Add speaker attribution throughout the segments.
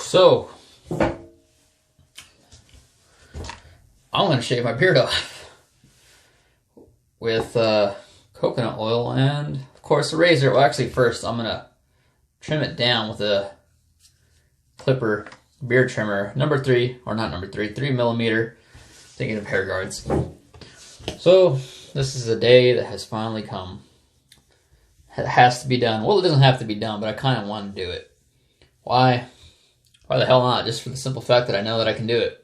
Speaker 1: So, I'm going to shave my beard off with coconut oil and, of course, a razor. Well, actually, first, I'm going to trim it down with a clipper beard trimmer, number 3, or not number 3, 3mm, thinking of hair guards. So, this is a day that has finally come. It has to be done. Well, it doesn't have to be done, but I kind of want to do it. Why? Why the hell not? Just for the simple fact that I know that I can do it.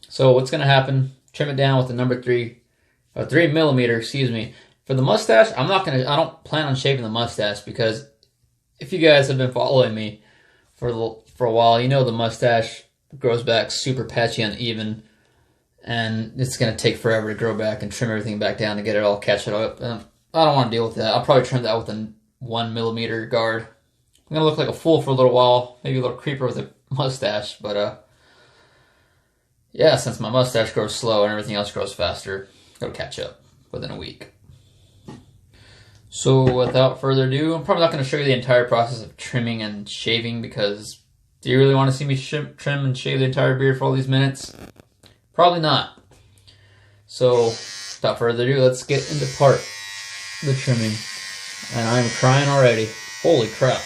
Speaker 1: So what's going to happen, trim it down with the number 3mm, excuse me. For the mustache, I don't plan on shaving the mustache because if you guys have been following me for a while, you know the mustache grows back super patchy, uneven, and it's going to take forever to grow back and trim everything back down to get it all catch it up. I don't want to deal with that. I'll probably trim that with a 1mm guard. I'm going to look like a fool for a little while, maybe a little creeper with a mustache, but yeah, since my mustache grows slow and everything else grows faster, it'll catch up within a week. So without further ado, I'm probably not going to show you the entire process of trimming and shaving because do you really want to see me trim and shave the entire beard for all these minutes? Probably not. So without further ado, let's get into the trimming. And I'm crying already. Holy crap.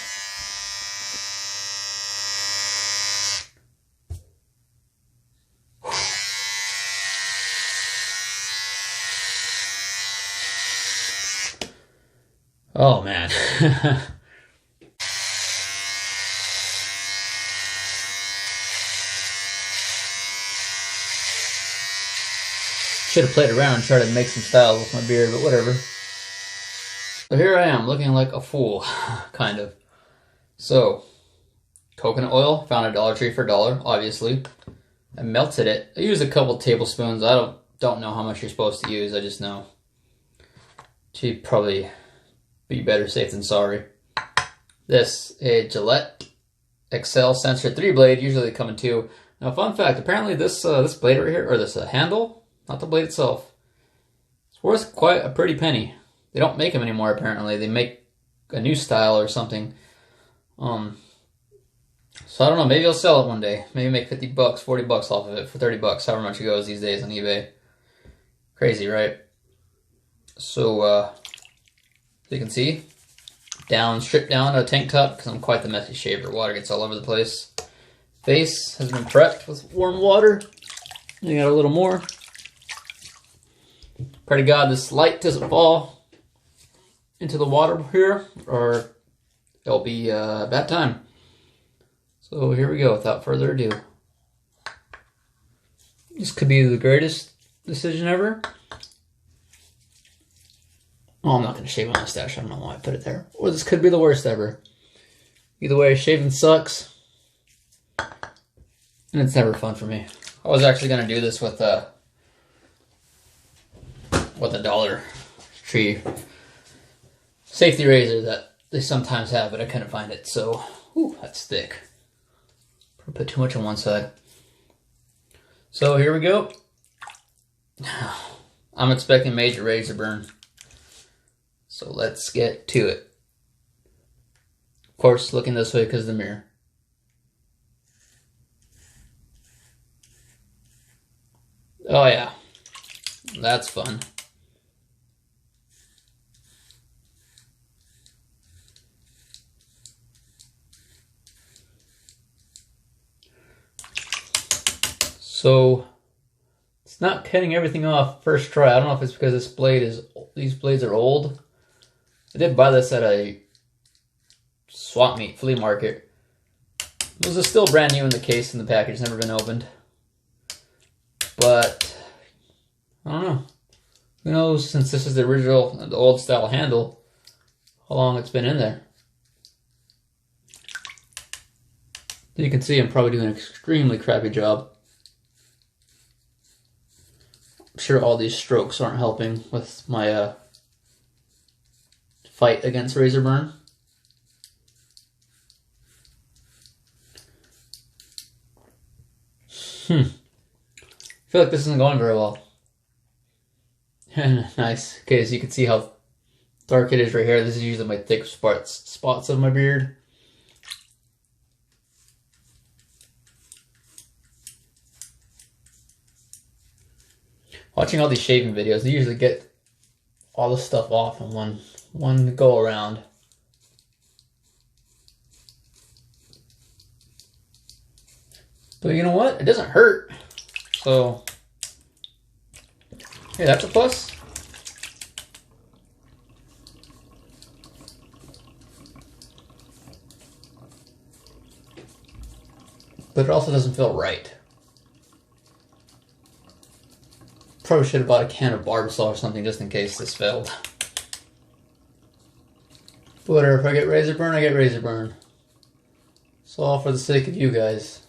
Speaker 1: Oh man. Should have played around and tried to make some styles with my beard, but whatever. So here I am, looking like a fool, kind of. So, coconut oil, found at Dollar Tree for $1, obviously. I melted it. I used a couple tablespoons. I don't know how much you're supposed to use. I just know. She'd probably be better safe than sorry. This, a Gillette Excel Sensor 3-blade. Usually they come in 2. Now, fun fact, apparently this blade right here, or this handle, not the blade itself, it's worth quite a pretty penny. They don't make them anymore, apparently. They make a new style or something. So I don't know, maybe I'll sell it one day. Maybe make 50 bucks, 40 bucks off of it for 30 bucks, however much it goes these days on eBay. Crazy, right? So, as you can see, stripped down a tank top because I'm quite the messy shaver. Water gets all over the place. Face has been prepped with warm water. You got a little more. Pray to God this light doesn't fall into the water here, or it'll be a bad time. So here we go, without further ado. This could be the greatest decision ever. Oh, I'm not going to shave my mustache. I don't know why I put it there. Or this could be the worst ever. Either way, shaving sucks. And it's never fun for me. I was actually going to do this with a Dollar Tree safety razor that they sometimes have, but I couldn't find it. So, ooh, that's thick. Put too much on one side. So here we go. I'm expecting major razor burn. So let's get to it. Of course, looking this way because of the mirror. Oh yeah, that's fun. So it's not cutting everything off first try. I don't know if it's because these blades are old. I did buy this at a swap meet flea market. This is still brand new in the case in the package, never been opened. But I don't know. Who knows, since this is the old style handle, how long it's been in there. You can see I'm probably doing an extremely crappy job. I'm sure all these strokes aren't helping with my fight against razor burn. I feel like this isn't going very well. Nice. Okay, so you can see how dark it is right here. This is usually my thick spots of my beard. Watching all these shaving videos, they usually get all the stuff off in one go around. But you know what? It doesn't hurt. So, hey, that's a plus. But it also doesn't feel right. Probably should have bought a can of Barbasol or something just in case this failed. But whatever, if I get razor burn, I get razor burn. It's all for the sake of you guys.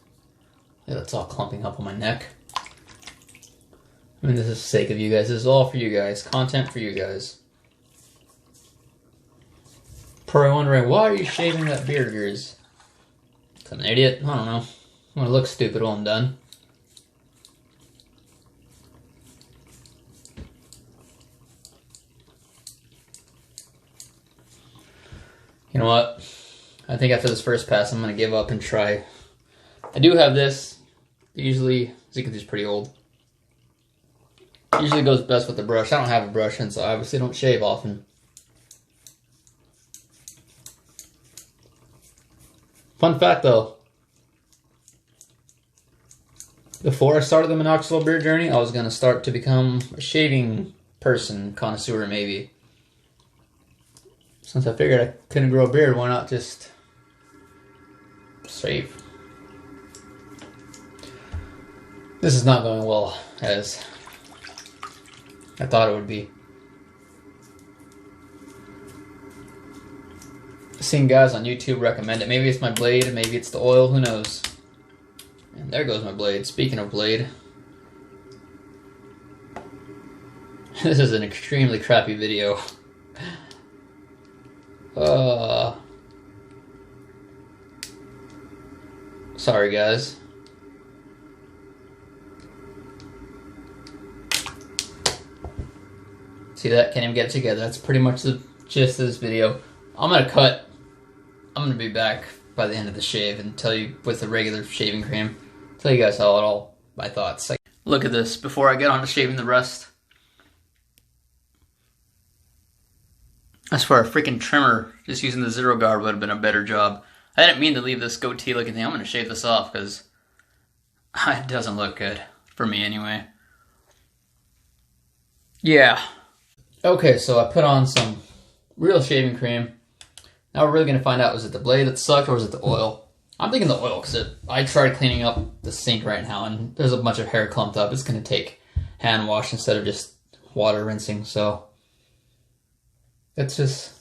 Speaker 1: Yeah, that's all clumping up on my neck. I mean, this is the sake of you guys. This is all for you guys. Content for you guys. Probably wondering, why are you shaving that beard of yours? It's an idiot. I don't know. I'm gonna look stupid when I'm done. You know what? I think after this first pass, I'm gonna give up and try. I do have this. Usually, as you can see, it's pretty old. Usually goes best with the brush. I don't have a brush, and so I obviously don't shave often. Fun fact though, before I started the minoxidil beard journey, I was going to start to become a shaving person, connoisseur maybe. Since I figured I couldn't grow a beard, why not just shave? This is not going well as I thought it would be. I've seen guys on YouTube recommend it. Maybe it's my blade, maybe it's the oil, who knows. And there goes my blade. Speaking of blade, this is an extremely crappy video. Sorry guys. See that? Can't even get it together. That's pretty much the gist of this video. I'm gonna cut. I'm gonna be back by the end of the shave and tell you with the regular shaving cream. Tell you guys all my thoughts. Look at this before I get on to shaving the rest. I swear a freaking trimmer just using the Zero Guard would have been a better job. I didn't mean to leave this goatee looking thing. I'm gonna shave this off because it doesn't look good for me anyway. Yeah. Okay, so I put on some real shaving cream. Now we're really going to find out, was it the blade that sucked or was it the oil? I'm thinking the oil because I tried cleaning up the sink right now and there's a bunch of hair clumped up. It's going to take hand wash instead of just water rinsing. So it's just...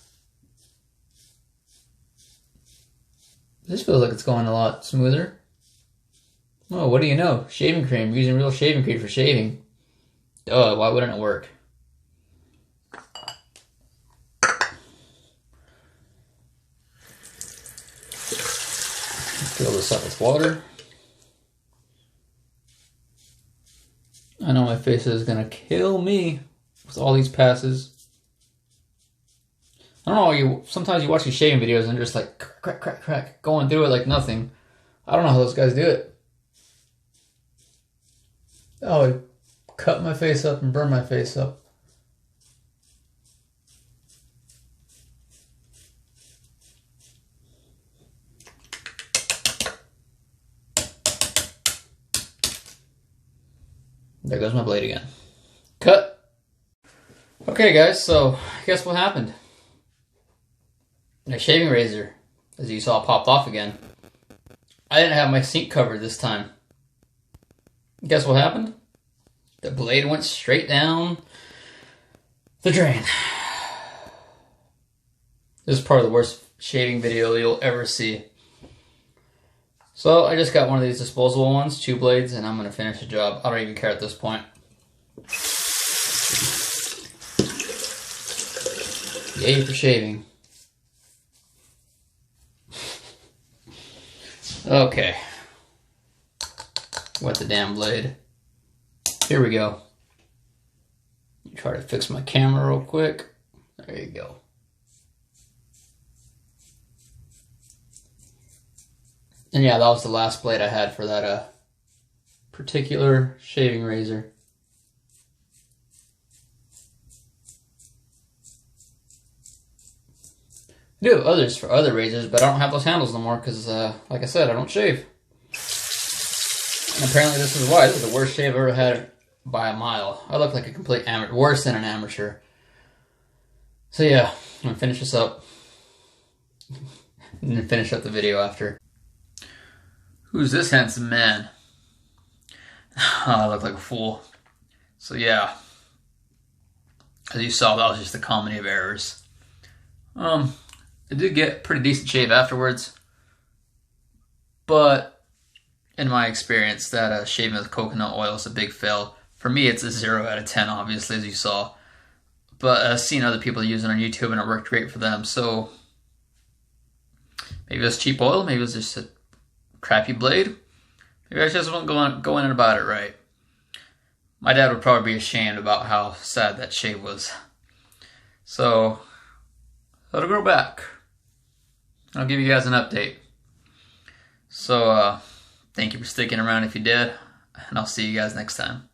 Speaker 1: This feels like it's going a lot smoother. Oh, what do you know? Shaving cream. Using real shaving cream for shaving. Duh, why wouldn't it work? Fill this up with water. I know my face is gonna kill me with all these passes. I don't know, sometimes you watch these shaving videos and they're just like crack, crack, crack, going through it like nothing. I don't know how those guys do it. Oh, I cut my face up and burn my face up. There goes my blade again. Cut! Okay guys, so guess what happened? My shaving razor, as you saw, popped off again. I didn't have my sink covered this time. Guess what happened? The blade went straight down the drain. This is probably the worst shaving video you'll ever see. So I just got one of these disposable ones, 2 blades, and I'm going to finish the job. I don't even care at this point. Yay for shaving. Okay. Wet the damn blade. Here we go. Try to fix my camera real quick. There you go. And yeah, that was the last blade I had for that particular shaving razor. I do have others for other razors, but I don't have those handles no more because, like I said, I don't shave. And apparently this is why. This is the worst shave I've ever had by a mile. I look like a complete amateur, worse than an amateur. So yeah, I'm going to finish this up. And then finish up the video after. Who's this handsome man? Oh, I look like a fool. So yeah, as you saw, that was just a comedy of errors. I did get pretty decent shave afterwards, but in my experience, that shaving with coconut oil is a big fail. For me, it's a 0 out of 10, obviously, as you saw. But I've seen other people using it on YouTube, and it worked great for them. So maybe it was cheap oil, maybe it was just a crappy blade. Maybe I just wasn't going in about it right. My dad would probably be ashamed about how sad that shave was. So it'll grow back. I'll give you guys an update. So thank you for sticking around if you did, and I'll see you guys next time.